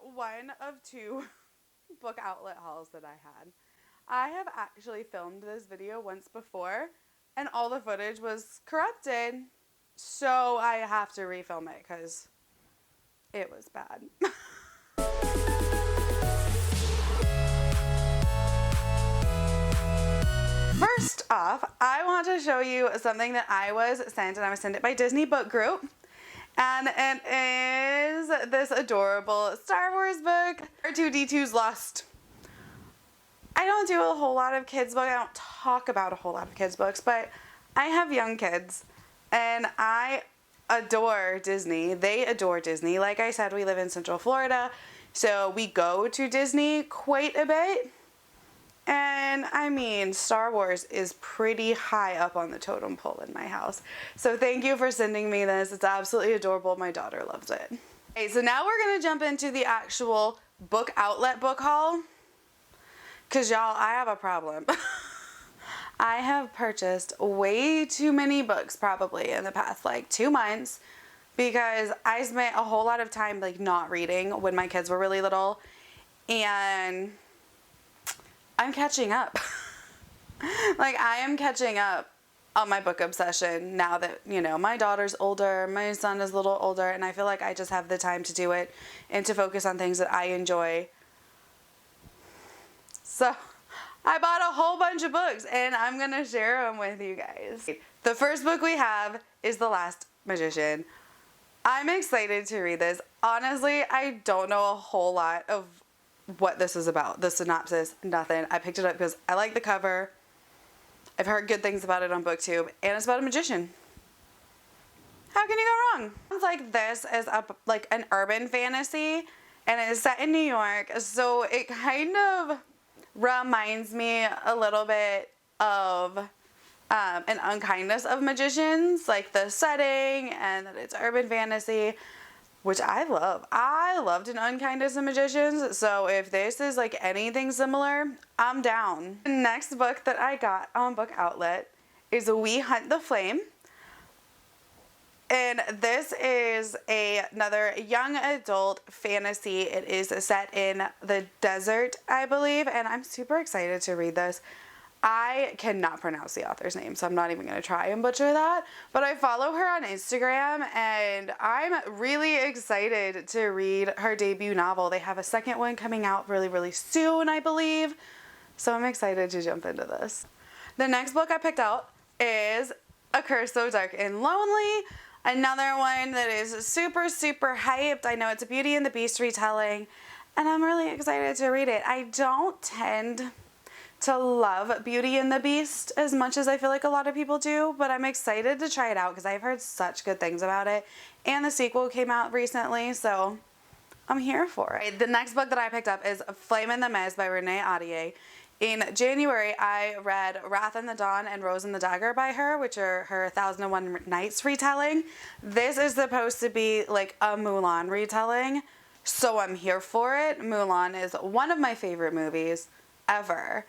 one of two book outlet hauls that I had. I have actually filmed this video once before and all the footage was corrupted, so I have to refilm it because it was bad. First off, I want to show you something that I was sent, and I was sent it by Disney Book Group. And it is this adorable Star Wars book, R2-D2's Lost. I don't do a whole lot of kids books. I don't talk about a whole lot of kids books, but I have young kids and I adore Disney. They adore Disney. Like I said, we live in Central Florida, so we go to Disney quite a bit. And I mean, Star Wars is pretty high up on the totem pole in my house. So thank you for sending me this. It's absolutely adorable. My daughter loves it. Okay, so now we're going to jump into the actual book outlet book haul. Because y'all, I have a problem. I have purchased way too many books probably in the past like 2 months because I spent a whole lot of time like not reading when my kids were really little, and I'm catching up. Like, I am catching up on my book obsession now that, you know, my daughter's older, my son is a little older, and I feel like I just have the time to do it and to focus on things that I enjoy. So I bought a whole bunch of books and I'm going to share them with you guys. The first book we have is The Last Magician. I'm excited to read this. Honestly, I don't know a whole lot of what this is about. The synopsis, nothing. I picked it up because I like the cover. I've heard good things about it on BookTube, and it's about a magician. How can you go wrong? It's like this is like an urban fantasy, and it's set in New York, so it kind of reminds me a little bit of an Unkindness of Magicians, like the setting and that it's urban fantasy, which I love. I loved An Unkindness of Magicians, so if this is like anything similar, I'm down. The next book that I got on Book Outlet is We Hunt the Flame. And this is another young adult fantasy. It is set in the desert, I believe, and I'm super excited to read this. I cannot pronounce the author's name, so I'm not even going to try and butcher that. But I follow her on Instagram, and I'm really excited to read her debut novel. They have a second one coming out really, really soon, I believe. So I'm excited to jump into this. The next book I picked out is A Curse So Dark and Lonely. Another one that is super, super hyped. I know it's a Beauty and the Beast retelling, and I'm really excited to read it. I don't tend to love Beauty and the Beast as much as I feel like a lot of people do, but I'm excited to try it out because I've heard such good things about it, and the sequel came out recently, so I'm here for it. The next book that I picked up is Flame in the Mist by Renee Ahdieh. In January, I read Wrath in the Dawn and Rose in the Dagger by her, which are her 1001 Nights retelling. This is supposed to be like a Mulan retelling, so I'm here for it. Mulan is one of my favorite movies ever.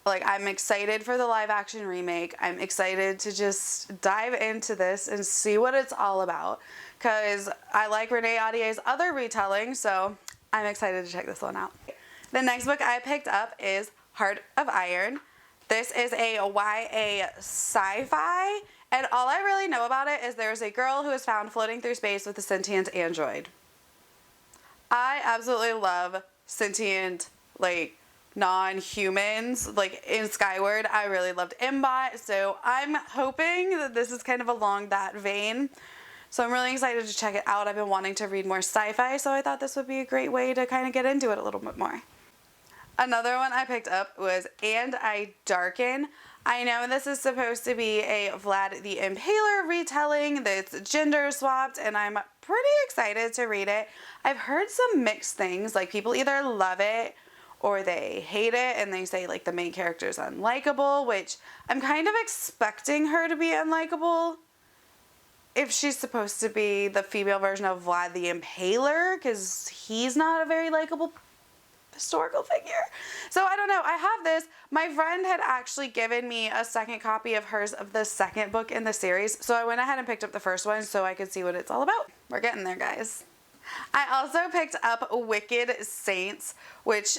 Like, I'm excited for the live action remake. I'm excited to just dive into this and see what it's all about, because I like Renee Ahdieh's other retelling, so I'm excited to check this one out. The next book I picked up is Heart of Iron. This is a YA sci-fi, and all I really know about it is there's a girl who is found floating through space with a sentient android. I absolutely love sentient, like, non-humans. Like in Skyward, I really loved Mbot, so I'm hoping that this is kind of along that vein. So I'm really excited to check it out. I've been wanting to read more sci-fi, so I thought this would be a great way to kind of get into it a little bit more. Another one I picked up was And I Darken. I know this is supposed to be a Vlad the Impaler retelling that's gender swapped, and I'm pretty excited to read it. I've heard some mixed things, like people either love it or they hate it, and they say like the main character is unlikable, which I'm kind of expecting her to be unlikable if she's supposed to be the female version of Vlad the Impaler, because he's not a very likable historical figure. So I don't know. I have this. My friend had actually given me a second copy of hers of the second book in the series, so I went ahead and picked up the first one so I could see what it's all about. We're getting there, guys. I also picked up Wicked Saints, which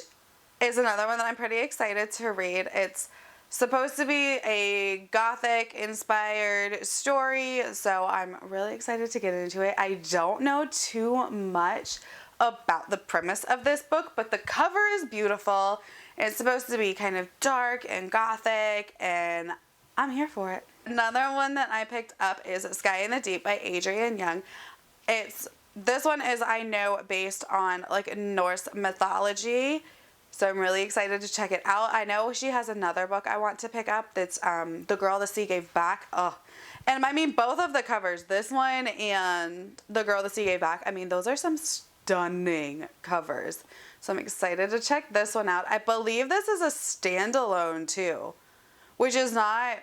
is another one that I'm pretty excited to read. It's supposed to be a gothic inspired story, so I'm really excited to get into it. I don't know too much about the premise of this book, but the cover is beautiful. It's supposed to be kind of dark and gothic, and I'm here for it. Another one that I picked up is Sky in the Deep by Adrienne Young. This one is, I know, based on like Norse mythology, so I'm really excited to check it out. I know she has another book I want to pick up that's The Girl the Sea Gave Back. Oh, and I mean both of the covers, this one and The Girl the Sea Gave Back, I mean those are some stunning covers. So I'm excited to check this one out. I believe this is a standalone too, which is not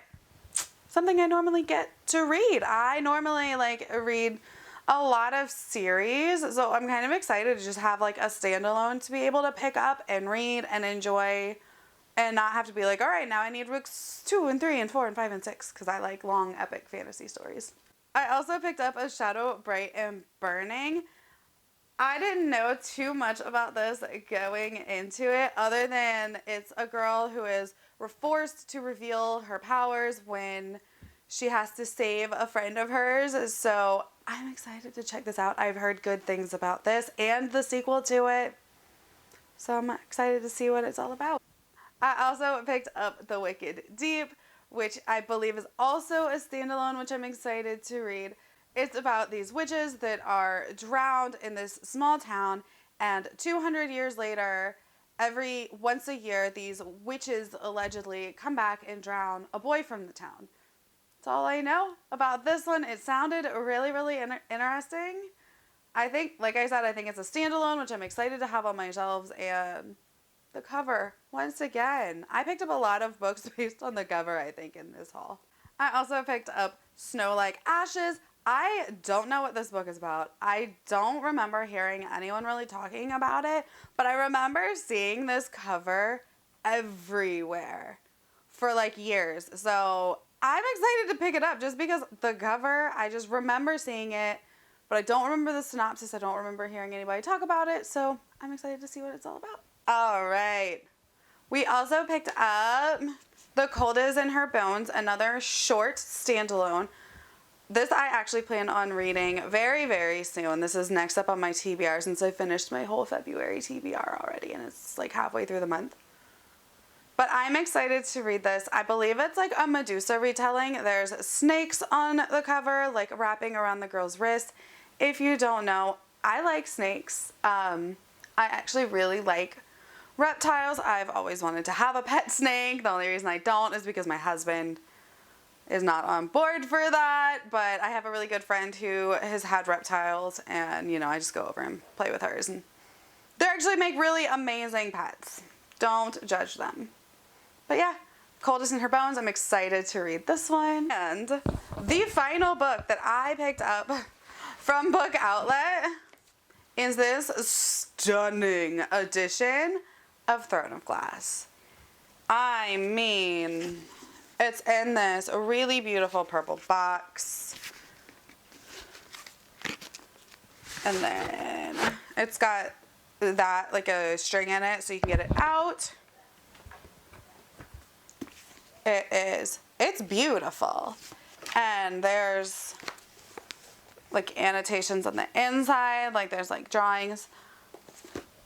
something I normally get to read. I normally like read a lot of series, so I'm kind of excited to just have like a standalone to be able to pick up and read and enjoy and not have to be like, all right, now I need books 2 and 3 and 4 and 5 and 6 because I like long epic fantasy stories. I also picked up A Shadow Bright and Burning. I didn't know too much about this going into it other than it's a girl who is forced to reveal her powers when she has to save a friend of hers, so I'm excited to check this out. I've heard good things about this and the sequel to it, so I'm excited to see what it's all about. I also picked up The Wicked Deep, which I believe is also a standalone, which I'm excited to read. It's about these witches that are drowned in this small town, and 200 years later, once a year, these witches allegedly come back and drown a boy from the town. That's all I know about this one. It sounded really, really interesting. I think, like I said, I think it's a standalone, which I'm excited to have on my shelves. And the cover, once again, I picked up a lot of books based on the cover, I think, in this haul. I also picked up Snow Like Ashes. I don't know what this book is about. I don't remember hearing anyone really talking about it, but I remember seeing this cover everywhere for like years. So I'm excited to pick it up just because the cover, I just remember seeing it, but I don't remember the synopsis. I don't remember hearing anybody talk about it, so I'm excited to see what it's all about. All right. We also picked up The Cold Is in Her Bones, another short standalone. This I actually plan on reading very, very soon. This is next up on my TBR since I finished my whole February TBR already, and it's like halfway through the month. But I'm excited to read this. I believe it's like a Medusa retelling. There's snakes on the cover, like wrapping around the girl's wrist. If you don't know, I like snakes. I actually really like reptiles. I've always wanted to have a pet snake. The only reason I don't is because my husband is not on board for that. But I have a really good friend who has had reptiles, and you know, I just go over and play with hers. And they actually make really amazing pets. Don't judge them. But yeah, Cold Is in Her Bones. I'm excited to read this one. And the final book that I picked up from Book Outlet is this stunning edition of Throne of Glass. I mean, it's in this really beautiful purple box. And then it's got that, like a string in it so you can get it out. It's beautiful. And there's like annotations on the inside, like there's like drawings.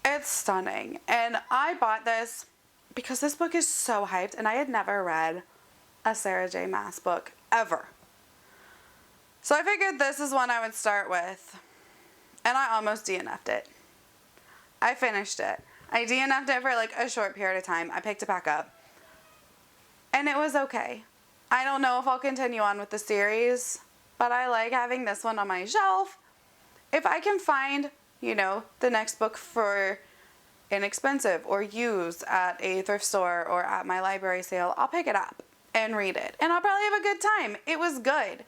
It's stunning. And I bought this because this book is so hyped, and I had never read a Sarah J. Maas book ever. So I figured this is one I would start with, and I almost DNF'd it. I finished it. I DNF'd it for like a short period of time. I picked it back up, and it was okay. I don't know if I'll continue on with the series, but I like having this one on my shelf. If I can find, you know, the next book for inexpensive or used at a thrift store or at my library sale, I'll pick it up and read it. And I'll probably have a good time. It was good.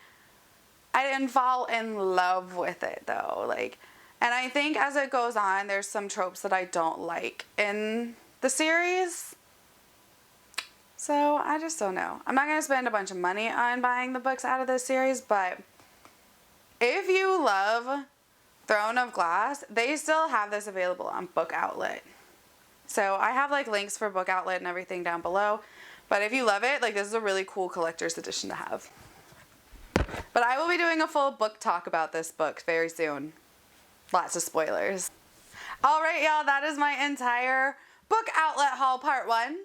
I didn't fall in love with it though. And I think as it goes on, there's some tropes that I don't like in the series. So I just don't know. I'm not going to spend a bunch of money on buying the books out of this series, but if you love Throne of Glass, they still have this available on Book Outlet. So I have like links for Book Outlet and everything down below. But if you love it, like this is a really cool collector's edition to have. But I will be doing a full book talk about this book very soon. Lots of spoilers. All right, y'all, that is my entire Book Outlet haul part 1.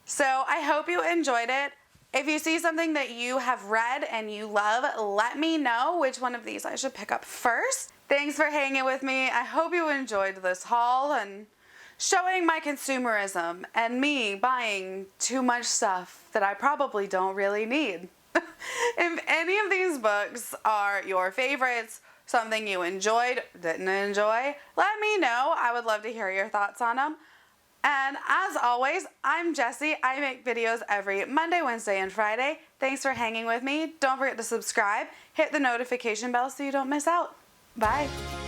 So I hope you enjoyed it. If you see something that you have read and you love, let me know which one of these I should pick up first. Thanks for hanging with me. I hope you enjoyed this haul and showing my consumerism and me buying too much stuff that I probably don't really need. If any of these books are your favorites, something you enjoyed, didn't enjoy, let me know. I would love to hear your thoughts on them. And as always, I'm Jessie. I make videos every Monday, Wednesday, and Friday. Thanks for hanging with me. Don't forget to subscribe. Hit the notification bell so you don't miss out. Bye.